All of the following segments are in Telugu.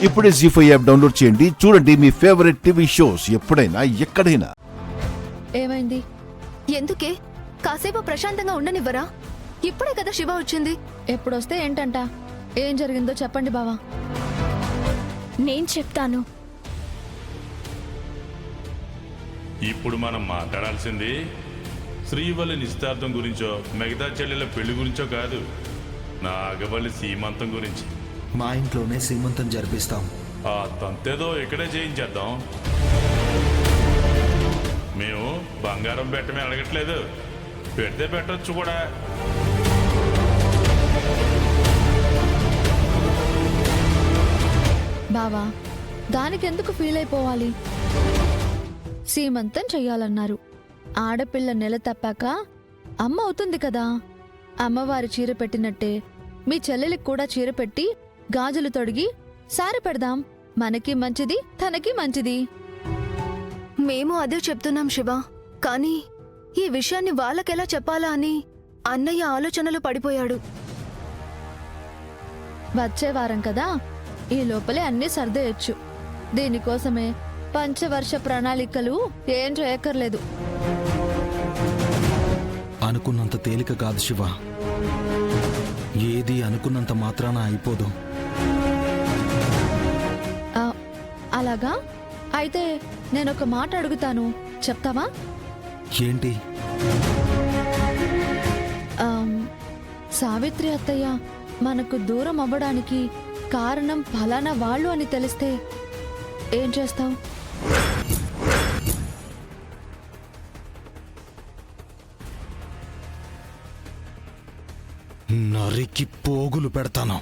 ఇప్పుడే జీ5 యాప్ డౌన్లోడ్ చేయండి. చూడండి మీ ఫేవరెట్ టీవీ షోస్ ఎప్పుడైనా ఎక్కడైనా. ఏమైంది? ఎందుకే కాసేపు ప్రశాంతంగా ఉండనివ్వరా? ఇప్పుడే కదా శివ వచ్చింది. ఎప్పుడొస్తే ఏంటంట? ఏం జరిగిందో చెప్పండి బావా. నేను చెప్తాను. ఇప్పుడు మనం మాట్లాడాల్సింది శ్రీవల్లి నిశ్చితార్థం గురించో మిగతా చెల్లెల పెళ్లి గురించో కాదు, నాగవల్లి సీమంతం గురించి. మా ఇంట్లోనే సీమంతం జరిపిస్తాం. ఆ తంతేదో ఇక్కడే చేయించేద్దాం. మేము బంగారం పెట్టమే అడగట్లేదు, పెడితే పెట్టచ్చు కూడా. బావా, దానికెందుకు ఫీల్ అయిపోవాలి? సీమంతం చెయ్యాలన్నారు. ఆడపిల్ల నెల తప్పాక అమ్మ అవుతుంది కదా. అమ్మవారి చీర పెట్టినట్టే మీ చెల్లెలికి కూడా చీర పెట్టి గాజులు తొడిగి సారె పెడదాం. మనకి మంచిది, తనకి మంచిది. మేము అదే చెప్తున్నాం శివ. కానీ ఈ విషయాన్ని వాళ్ళకెలా చెప్పాలా అని అన్నయ్య ఆలోచనలు పడిపోయాడు. వచ్చే వారం కదా, ఈ లోపలే అన్నీ సర్దేయచ్చు. దీనికోసమే పంచవర్ష ప్రణాళికలు ఏం చేయక్కర్లేదు. అనుకున్నంత తేలిక కాదు శివ. ఏది అనుకున్నంత మాత్రాన అయిపోదు. అలాగా? అయితే నేనొక మాట అడుగుతాను, చెప్తావా? ఏంటి? సావిత్రి అత్తయ్య మనకు దూరం అవ్వడానికి కారణం ఫలానా వాళ్ళు అని తెలిస్తే ఏం చేస్తావు? నరికి పోగులు పెడతాను.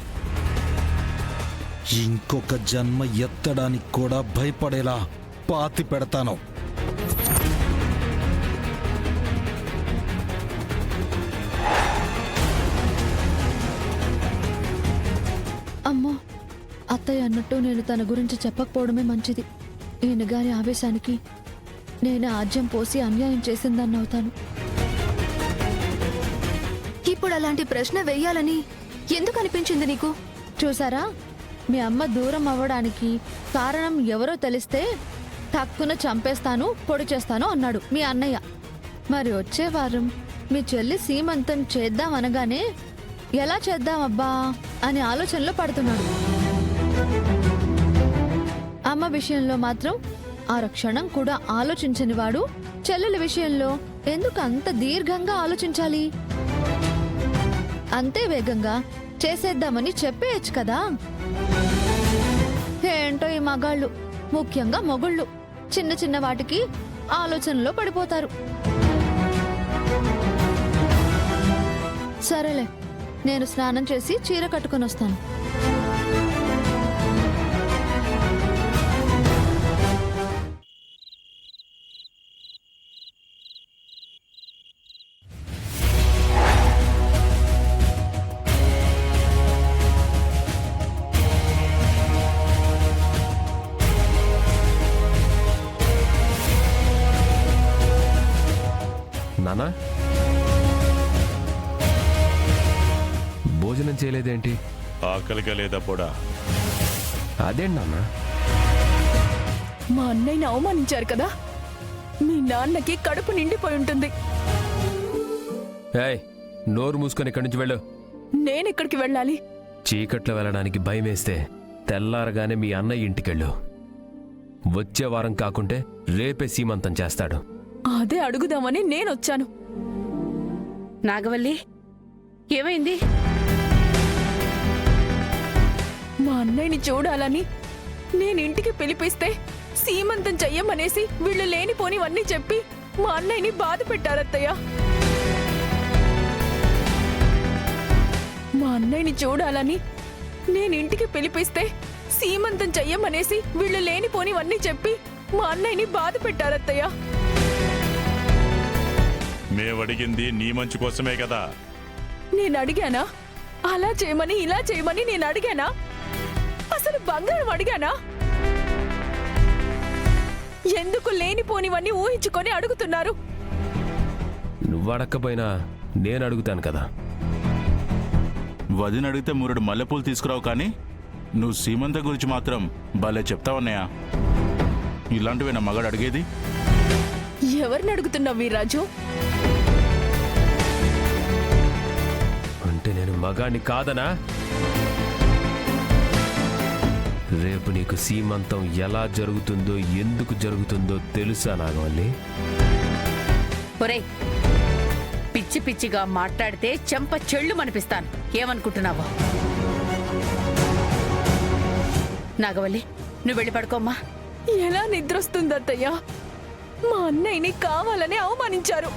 ఇంకొక జన్మ ఎత్తడానికి కూడా భయపడేలా పాతి పెడతాను. అమ్మో, అత్తయ్య అన్నట్టు నేను తన గురించి చెప్పకపోవడమే మంచిది. ఈయన గారి ఆవేశానికి నేను ఆజ్యం పోసి అన్యాయం చేసిందన్నవుతాను. ఇప్పుడు అలాంటి ప్రశ్న వెయ్యాలని ఎందుకు అనిపించింది నీకు? చూసారా, మీ అమ్మ దూరం అవ్వడానికి కారణం ఎవరో తెలిస్తే తక్కున చంపేస్తాను, పొడి చేస్తాను అన్నాడు మీ అన్నయ్య. మరి వచ్చే వారం మీ చెల్లి సీమంతం చేద్దాం అనగానే ఎలా చేద్దామబ్బా అని ఆలోచనలో పడుతున్నాడు. అమ్మ విషయంలో మాత్రం క్షణం కూడా ఆలోచించని వాడు చెల్లెల విషయంలో ఎందుకు అంత దీర్ఘంగా ఆలోచించాలి? అంతే వేగంగా చేసేద్దామని చెప్పేయచ్చు కదా. ఏంటో ఈ మగాళ్ళు, ముఖ్యంగా మొగుళ్ళు, చిన్న చిన్న వాటికి ఆలోచనలో పడిపోతారు. సరేలే, నేను స్నానం చేసి చీర కట్టుకొని వస్తాను. నానా, భోజనం చేయలేదేంటి? ఆకలిగా లేదప్పుడా? అదేంటి నాన్న? మా అన్నయ్యని అవమానించారు కదా, మీ నాన్నకి కడుపు నిండిపోయి ఉంటుంది. ఏయ్, నోరు మూసుకొని ఇక్కడి నుంచి వెళ్ళు. నేనెక్కడికి వెళ్ళాలి? చీకట్లో వెళ్ళడానికి భయమేస్తే తెల్లారగానే మీ అన్నయ్య ఇంటికెళ్ళు. వచ్చే వారం కాకుంటే రేపే సీమంతం చేస్తాడు. అదే అడుగుదామని నేనొచ్చాను. నాగవల్లి, ఏమైంది? మా అన్నయ్యని చూడాలని నేను ఇంటికి పిలిపిస్తే సీమంతం చెయ్యమనేసి వీళ్ళు లేనిపోనివన్నీ చెప్పి మా అన్నయ్యని బాధ పెట్టారత్తయ్య. మా అన్నయ్యని చూడాలని నేను ఇంటికి పిలిపిస్తే సీమంతం చెయ్యమనేసి వీళ్ళు లేనిపోనివన్నీ చెప్పి మా అన్నయ్యని బాధ పెట్టారత్తయ్య. మేమడిగింది నీ మంచి కోసమే కదా. నేను అడిగానా? అలా చేయమని ఇలా చేయమని నేను అడిగానా? అసలు బంగారం అడిగానా? ఎందుకు లేనిపోనివన్నీ ఊహించుకొని అడుగుతున్నారు? నువ్వడక్కపోయినా నేను అడుగుతాను కదా. వదిన అడిగితే 3 మల్లెపూలు తీసుకురావు, కానీ నువ్వు సీమంతం గురించి మాత్రం భలే చెప్తావన్నయ్య. ఇలాంటివి నా మగాడు అడిగేది? ఎవరిని అడుగుతున్నావు వీర్రాజు? అంటే నేను మగాణ్ణి కాదనా? రేపు నీకు సీమంతం ఎలా జరుగుతుందో ఎందుకు జరుగుతుందో తెలుసా నాగవల్లి? ఒరేయ్, పిచ్చి పిచ్చిగా మాట్లాడితే చెంప చెళ్ళు మనిపిస్తాను. ఏమనుకుంటున్నావో? నాగవల్లి, నువ్వు వెళ్ళి పడుకోమ్మా. ఎలా నిద్రొస్తుంది అత్తయ్య? మా అన్నయ్యని కావాలని అవమానించారు.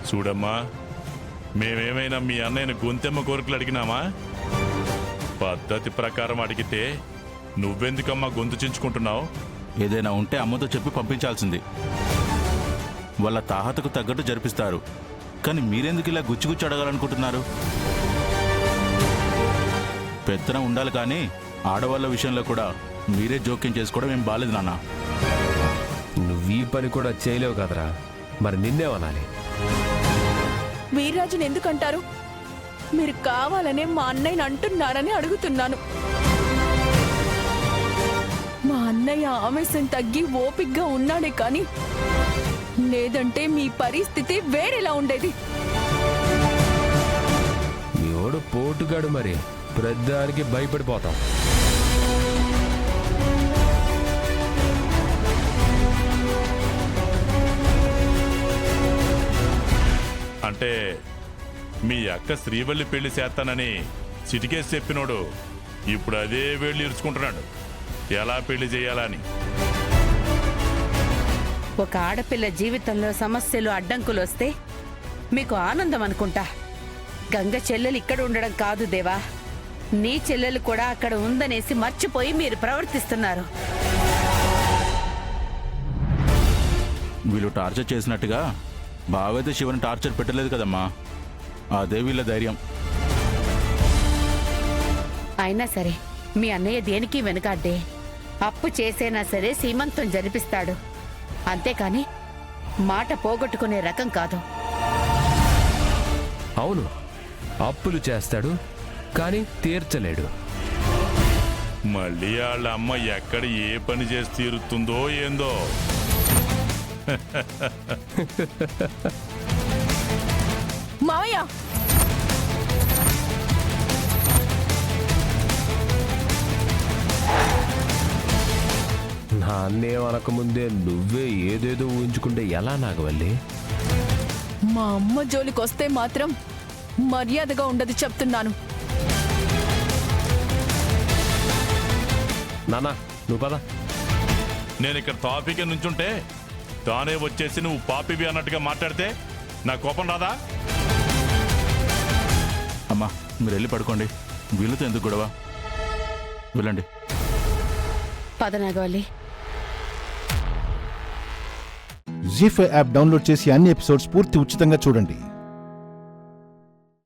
చూడమ్మా, మేమేమైనా మీ అన్నయ్యను గొంతెమ్మ కోరికలు అడిగినామా? పద్ధతి ప్రకారం అడిగితే నువ్వెందుకమ్మా గొంతు చించుకుంటున్నావు? ఏదైనా ఉంటే అమ్మతో చెప్పి పంపించాల్సింది. వాళ్ళ తాహతకు తగ్గట్టు జరిపిస్తారు. కానీ మీరెందుకు ఇలా గుచ్చి అడగాలనుకుంటున్నారు? పెత్తనం ఉండాలి, కానీ ఆడవాళ్ళ విషయంలో కూడా మీరే జోక్యం చేసుకోవడం ఏం బాలేదు నాన్న. నువ్వు ఈ పని కూడా చేయలేవు కదరా, మరి నిన్నేమనాలి? వీర్రాజుని ఎందుకంటారు? మీరు కావాలనే మా అన్నయ్యని అంటున్నారని అడుగుతున్నాను. మా అన్నయ్య ఆవేశం తగ్గి ఓపిగ్గా ఉన్నాడే కానీ లేదంటే మీ పరిస్థితి వేరేలా ఉండేది. మీ ఓడు పోటుగాడు, మరి ప్రతిదానికి భయపడిపోతాం. అంటే మీ అక్క శ్రీవల్లి పెళ్లి చేస్తానని చిటికేసి చెప్పినోడు ఇప్పుడు అదే వేళ్ళు ఇరుచుకుంటున్నాడు ఎలా పెళ్లి చేయాలని. ఒక ఆడపిల్ల జీవితంలో సమస్యలు అడ్డంకులు వస్తే మీకు ఆనందం అనుకుంటా. గంగ చెల్లెలు ఇక్కడ ఉండడం కాదు దేవా, నీ చెల్లెలు కూడా అక్కడ ఉందనేసి మర్చిపోయి మీరు ప్రవర్తిస్తున్నారు. వీళ్ళు టార్చర్ చేసినట్టుగా బావైతే శివని టార్చర్ పెట్టలేదు కదమ్మా. అదే వీళ్ళ ధైర్యం. అయినా సరే మీ అన్నయ్య దేనికి వెనుకాడ్డే. అప్పు చేసేనా సరే సీమంతం జరిపిస్తాడు, అంతేకాని మాట పోగొట్టుకునే రకం కాదు. అవును, అప్పులు చేస్తాడు కానీ తీర్చలేడు. మళ్ళీ వాళ్ళ అమ్మ ఎక్కడ ఏ పని చేసి తీరుతుందో ఏందో. మావయ్య, నా అన్నేం అనకముందే నువ్వే ఏదేదో ఊహించుకుంటే ఎలా నాగవల్లి? మా అమ్మ జోలికొస్తే మాత్రం మర్యాదగా ఉండదు చెప్తున్నాను. నానా, నువ్వు పద. నేను ఇక్కడ టాపిక్ నుంచుంటే తానే వచ్చేసి నువ్వు పాపివి అన్నట్టుగా మాట్లాడితే నా కోపం రాదా? అమ్మా, మీరు వెళ్ళి పడుకోండి. వీళ్ళతో ఎందుకు గొడవ? వెళ్ళండి. పద నాగవల్లి. జీ5 యాప్ డౌన్లోడ్ చేసి అన్ని ఎపిసోడ్స్ పూర్తి ఉచితంగా చూడండి.